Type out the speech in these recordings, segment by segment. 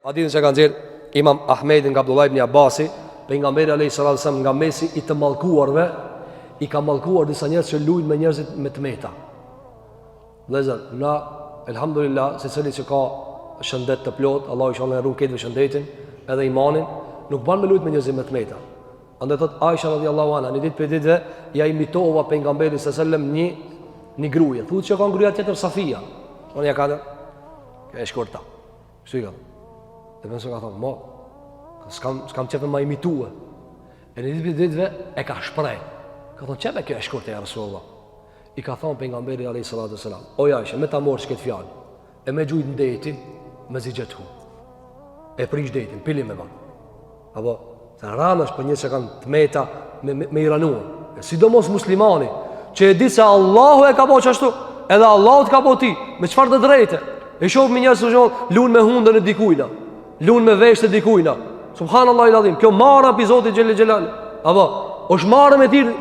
Hadithin që kanë nxjerr Imam Ahmedi nga Abdullah ibn Abbasi, pejgamberi alayhis salam nga mesi i të mallkuarve, i ka mallkuar disa njerëz që luajnë me njerëzit me tmeta. Vëllezër, na elhamdulillah, secili që ka shëndet të plot, Allahu inshallah rrugë këtë shëndetin, edhe imanin, nuk ban me luajt me njerëzit me tmeta. Andaj thot Aisha radhiyallahu anha, në ditë për ditë ja imitova pejgamberin sallallahu alaihi wasallam një gruaje. Thuhet që ka gruaja tjetër Safia. Unë ja kanë ka e shkurta. Shikoj. Dhe mëso ka thonë, s'kam qepë ma imitue. E në ditë për ditëve e ka shprej. Ka thonë, qepë kjo e shkurta ja Rasulullah. I ka thonë pejgamberi alayhi salatu wasalam, o Aisha, me ta morë që këtë fjallë, e me gjujtë në detin, me zigjet hu. E prish detin, pilim me banë. Apo, të ranash për një që kanë të meta me iranua. E sidomos muslimani, që e di se Allahu e ka po qashtu, edhe Allahu të ka po ti, me qëfar të drejte. E shofë me njërë së shumë, lunë me hundën e dikujna, lunë me veshtë e dikujna. Subhanallah i ladhim, kjo marë api Zotit Gjellë Gjellë. Apo, është marë me tirë,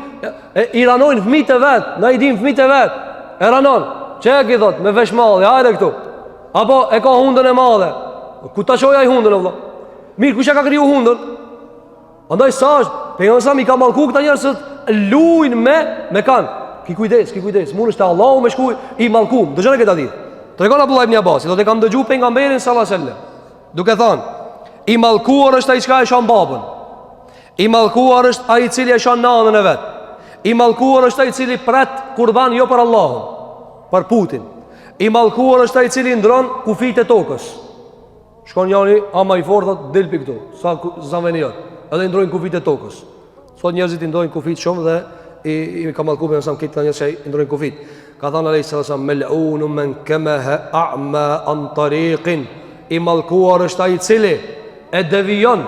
e iranojnë fëmijët e vetë, na i dim fëmijët e vetë, e ranojnë, që e ki thot, me vesh madhe, hajde këtu. Apo, e ka hundën e madhe, ku ta qoja i hundën e vla. Mirë, kusha ka kriju hundën? Andaj sa është, pejgamberi i ka mallku këta njerëz luajnë me kanë. Ki kujdes, mund është Allahu me shkuj i mallkum. Dëgjoni këtë ditë. Tregon Abdullah ibn Abbas, do të kam dëgju pejgamberin sallallahu alajhi wasallam, duke thënë, i mallkuar është ai që e shon babën. I mallkuar është ai i cili e shon nanën e vet. I mallkuar është ai i cili pret kurban jo për Allahun, për putin. I mallkuar është ai i cili ndron kufit e tokës. Shkon njëri ama i fortë del pikë këtu, sa vjen jot. Edhe i ndrojnë kufit e tokës. Sot njerëzit i ndrojnë kufit shumë dhe i ka mallkuar sa këtë njerëz që i ndrojnë kufit. Ka thënë alayhi sallam mel'un man kamaha a'ma an tariqin. I mallkuar është ai i cili e devijon,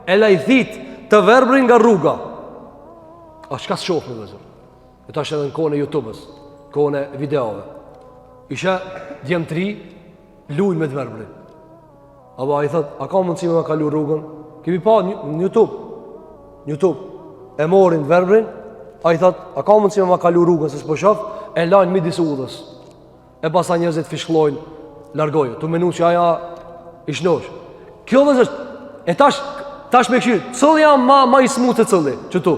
e lajthit të verbrin nga rruga. A çka shoh me vëzë? E tash edhe në kohën e YouTube-s, kohën e videove. Isha djemtri luaj me të verbrin. Apo ai thot, a ka mundësi me kalu rrugën? Kemi pa në YouTube e morin të verbrin. Ai thot, a ka mundësi me kalu rrugën se s'po shoh? E lajnë midis udhës. E pasa njerëzit fishkllojnë, largojë. Tu menu që aja i shnosh. Kjo vëzë, e tash me këshirë, cëllë jam ma i smutë të cëllë, që tu.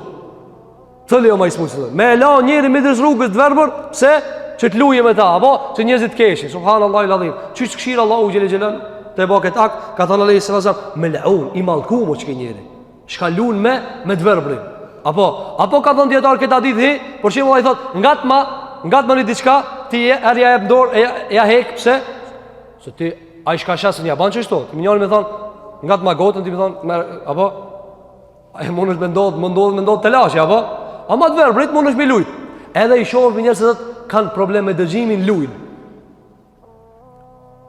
Cëllë jam ma i smutë të cëllë. Me e la njeri midis rrugës të verbër, pse? Që të luje me ta, apo? Që njerëzit keshin, subhanallah i ladhim. Qysh këshirë Allahu gjele gjelën, të e baket ak, ka thënë alayhi sallam, me leun, i malkumo që ke njeri. Shka lun me të verbrin. Apo ka thënë djetarë këta dithi, por që më i thot, ngat ma një diçka, ti erja e pëndor, ja hek, pse? Se ti, a i shka shasën ja banë që ishto, ti më njërë me thonë, ngat ma gotën, ti më thonë, apo? A i mund është me ndodhë të lashë, apo? A ma të verbrit, mund është me lujt. Edhe i shohë për njerës e thët, kanë problem me dëgjimin lujnë.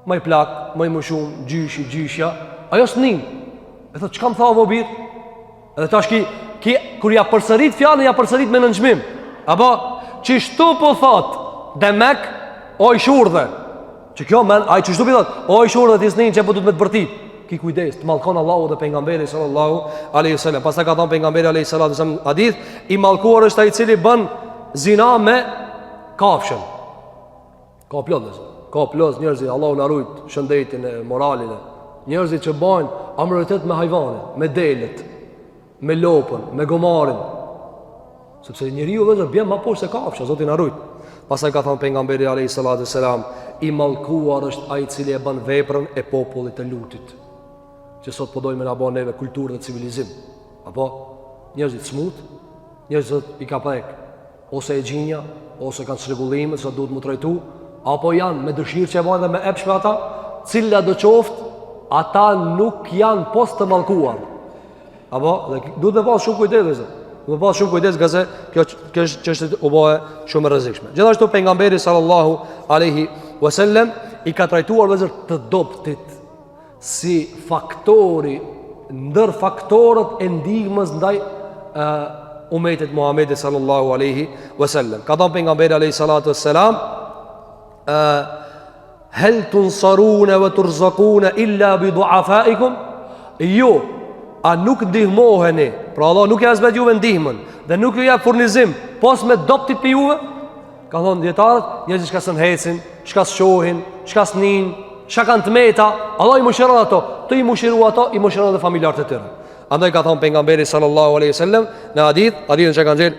Maj plak, maj më shumë, gjyshja, ajo së njën. E thot, që kam tha o birë? Edhe tash kur ja përsërit fjallën, ja përsërit me nënçmim. Apo, që shtu po thot, demek, o i shurdhe. Që kjo men, a i që shtu po thot, o i shurdhe t'i së njën që po du të me të bërtit. Ki kujdes, të malkon Allahu dhe pejgamberi sallallahu alaihi wasallam. Pastaj ka thënë pejgamberi alaihi salatu wasallam hadith, i mallkuar është ai i cili bën zina me kafshën. Ka plot njerëzit, Allahu na rujt shëndetin e moralin e njerëzit që bajnë amoralitet me hyjvanin, me delet, me lopën, me gomarin. Sepse njeriu vetë bën më poshtë se kafsha, Zoti na rujt. Pastaj ka thënë pejgamberi alaihi salatu wasallam, i mallkuar është ai i cili e bën veprën e popullit të lutit. Që sot po dojmë me na bën neve kulturë dhe civilizim. Apo njerëzit smut, njerëzit i ka prek ose e gjinja, ose kanë çrregullime se duhet mu trajtu, apo janë me dëshirë që e bajnë dhe me epshme ata, cila do qoftë, ata nuk janë post të mallkuar. Apo, dhe duhet me pas shumë kujdes, duhet me pas shumë kujdes, gazë kjo çështë u bë shumë e rrezikshme. Gjithashtu pejgamberi sallallahu alaihi wasallam i ka trajtuar vëzër të dobtit si faktori ndër faktorët e ndihmës ndaj umetit Muhamedit sallallahu alaihi wasallam. Ka thënë pejgamberi alaihi salatu wassalam, hel tunsaruna wa turzaquna illa bi du'afaikum? Jo, a nuk ndihmoheni? Pra Allah nuk ja zbet juve ndihmën dhe nuk ju jep furnizim pos me dobtit për juve? Ka thonë djetarët, njerëzit shka sën hecin, shka së shohin, shka së nin, çka kanë të meta, Allah i mëshiron ato, të i mëshiru ato, i mëshiron edhe familjarët e tyre. Andaj ka thënë pejgamberi sallallahu alaihi wasallam në hadithin që kanë thënë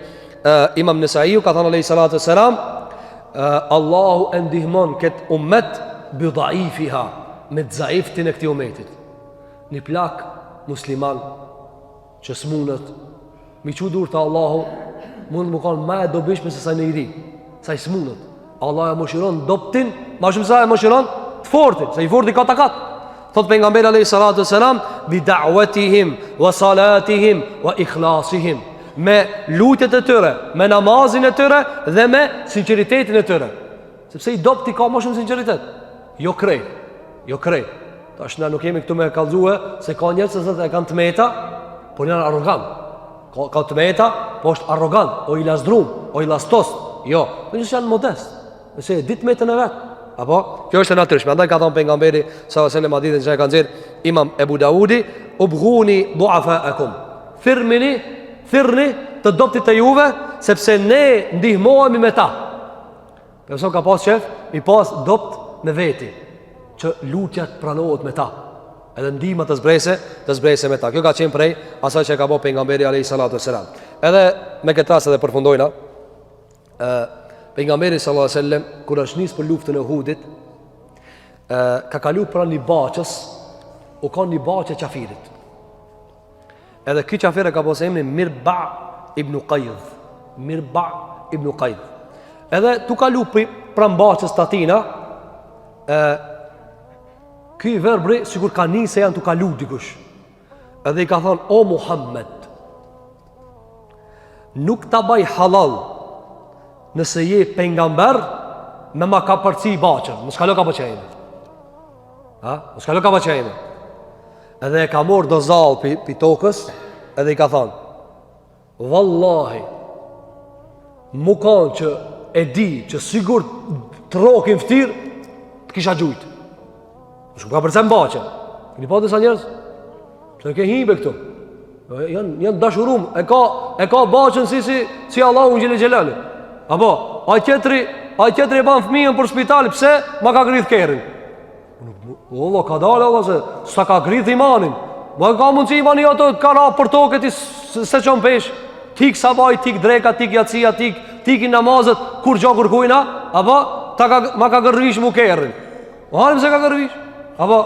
Imam Nesaiu ka thënë alayhi salatu wassalam, Allahu e ndihmon këtë ummet bi dhaifiha, me të zaiftin e këtij ummetit. Një plak musliman që s'munët mi që dur të Allahu mund më kanë ma e dobishme se sa në i ri, sa i s'munët. Allah e mëshiron doptin ma shumë sa e mëshiron të fortin, se i forti ka takat. Thot pejgamberi alayhi salatu wassalam, bi da'watihim wa salatihim wa ikhlasihim, me lutjet e tyre, me namazin e tyre dhe me sinqeritetin e tyre. Sepse i dopti ka më shumë sinqeritet. Jo krejt, jo krejt. Tash na nuk jemi këtu me kallëzue se ka njerëz që e kanë të meta, por janë arrogant. Ka të meta, po është arrogant, o i lazdrum, o i lastos. Jo, nëse janë modest, nëse e ditë metën e vet. Apo kjo është e natyrshme. Andaj ka thënë pejgamberi sallallahu alajhi wasallam hadithin që e ka nxjerr Imam Ebu Daudi, ubghuni du'afaakum. Thirrni të doptit të juve, sepse ne ndihmohemi me ta. Përso ka pas shef, i pas dopt me veti, që lutja të pranohet me ta, edhe ndihma të zbrese me ta. Kjo ka qenë prej asaj që ka bëu pejgamberi alayhi salatu wasalam. Edhe me këtë rast edhe përfundojna, pejgamberi sallallahu alaihi wasallam kur është nis për luftën e Uhudit, ka kalu pranë një baçës, u ka një baçë qafirit. Edhe ky qafir ka pasur emrin Mirba ibn Qayd. Mirba ibn Qayd. Edhe tu kalu pranë baçës tatina, ky verbri sikur ka nisë se janë tu kalu dikush. Edhe i ka thonë, o Muhammed, nuk ta baj halal nëse je pejgamber me ma ka përci baçën. Mos kalo ka bëçejme. Mos kalo ka bëçejme. Edhe e ka morë do zalë pi tokës, edhe i ka thonë, vallahi, mu kanë që e di që sigur të rokin fëtir, të kisha gjujtë. Shumë ka përcem bache. Këni pa disa njerës, që ke hibe këtu. Janë dashurum, e ka bachën si Allahu në gjele. Apo, a tjetëri e ban fëmijën për spitali, pse ma ka grith kërën? Allah, ka dalë, Allah, se sa ka grith imanin. Ma ka mundë që imani ato ka ra për toket i se qënë pesh. Tik sabaj, tik dreka, tik jatsia, tik i namazet, kur gjo kërkujna, apo, ma ka gërvish mu kërën. Ma harim se ka gërvish. Apo,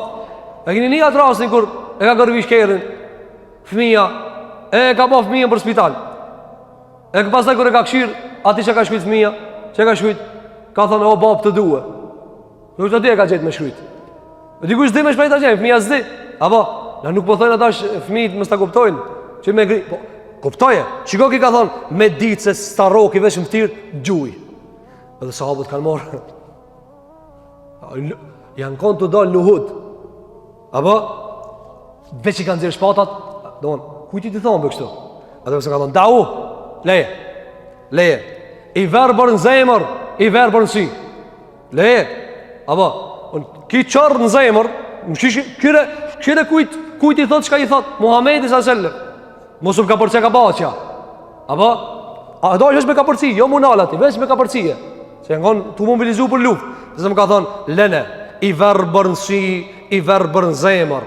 e kini një atë rastin kur e ka gërvish kërën, fëmija, e ka po fëmijën për spital. E ka pasaj kur e ka këshirë, ati që ka shkujt fëmija, që ka shkujt, ka thonë, o bab të duhe. Nuk të di e ka gjetë me shkujt. E dikush zdi me shpejt a gjenë, fëmija zdi. Apo, na nuk po thojnë atash fëmijit mës ta kuptojnë, që me gri, po, kuptoje, qiko ki ka thonë, me ditë se staroki vesh më tirë, gjuj. Edhe sahabët kanë morë, janë konë të dalë në Uhud. Apo, veç i kanë zirë shpatat, do në, kujti ti thonë për kështu? Atë përse ka thonë, dau, leje, i verbër në zemër, i verbër në sy. Leje, apo, ki qërë në zemër, kire kujt i thot, qka i thot? Muhamedi s.a.s. Mosum ka përce ka bacja. Apo, a do është me ka përci, jo munalati, veç me ka përcije. Se ngon tu mobilizu për luft. Se më ka thonë, lene, i verbër në sy, i verbër në zemër.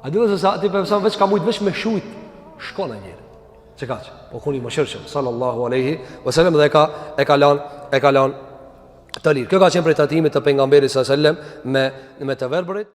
A dhe se sa ti përsa veç ka mujtë veç me shujt, shkona njëri. Që ka që? Po kuni më shërshëm, sallallahu aleyhi vësallem, dhe e ka lan të lirë. Kjo ka qenë prej tatimit të pejgamberit sallallahu aleyhi vësallem me të verbërit.